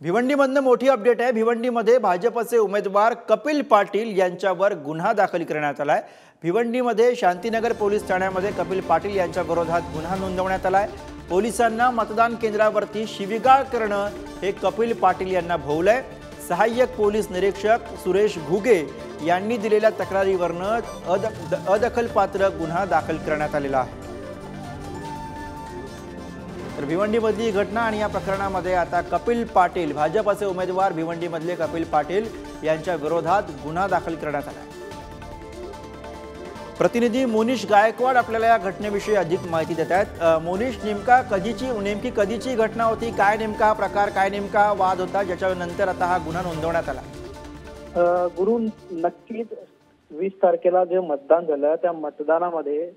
भिवंडीमधनं मोठी अपडेट आहे। भिवंडीमध्ये भाजपचे उमेदवार कपिल पाटील यांच्यावर गुन्हा दाखल करण्यात आलाय। भिवंडीमध्ये शांतीनगर पोलीस ठाण्यामध्ये कपिल पाटील यांच्या विरोधात गुन्हा नोंदवण्यात आलाय। पोलिसांना मतदान केंद्रावरती शिवीगाळ करणं हे कपिल पाटील यांना भोवलंय। सहाय्यक पोलीस निरीक्षक सुरेश घुगे यांनी दिलेल्या तक्रारीवरनं अदखलपात्र गुन्हा दाखल करण्यात आलेला आहे। तर भिवंडीमधली घटना आणि या प्रकरणामध्ये आता कपिल पाटील भाजपचे उमेदवार भिवंडीमधले कपिल पाटील यांच्या विरोधात गुन्हा दाखल करण्यात आला आहे। प्रतिनिधी मोनिश गायकवाड आपल्याला या घटनेविषयी अधिक माहिती देत आहेत। मोनिश, नेमकी कधीची घटना होती, काय नेमका हा प्रकार, काय नेमका वाद होता ज्याच्यानंतर आता हा गुन्हा नोंदवण्यात आला? गुरु, नक्कीच 20 तारखेला जे मतदान झालं त्या मतदानामध्ये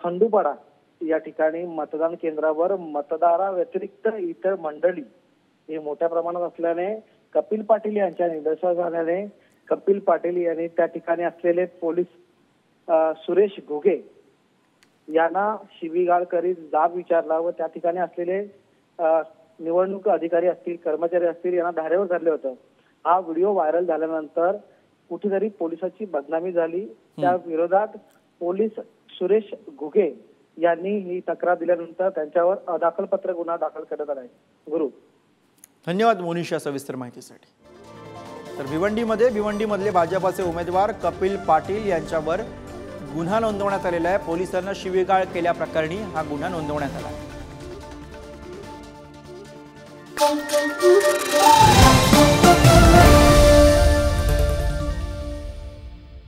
खंडूपाडा या ठिकाणी मतदान केंद्रावर मतदारा व्यतिरिक्त इतर मंडळी हे मोठ्या प्रमाणात असल्याने कपिल पाटील यांच्या निदर्शनास आल्याने कपिल पाटील यांनी त्या ठिकाणी असलेले पोलीस सुरेश घुगे यांना शिवीगाळ करीत जाब विचारला व त्या ठिकाणी असलेले निवडणूक अधिकारी असतील, कर्मचारी असतील यांना धारेवर धरले होतं। हा व्हिडिओ व्हायरल झाल्यानंतर कुठेतरी पोलिसांची बदनामी झाली। त्या विरोधात पोलीस सुरेश घुगे यांनी ही तक्रार दिल्यानंतर त्यांच्यावर अदखलपात्र गुन्हा दाखल करण्यात आला आहे। गुरु, धन्यवाद मोनिश या सविस्तर माहितीसाठी। तर भिवंडीमधले भाजपचे उमेदवार कपिल पाटील यांच्यावर गुन्हा नोंदवण्यात आलेला आहे। पोलिसांना शिवीगाळ केल्याप्रकरणी हा गुन्हा नोंदवण्यात आला आहे।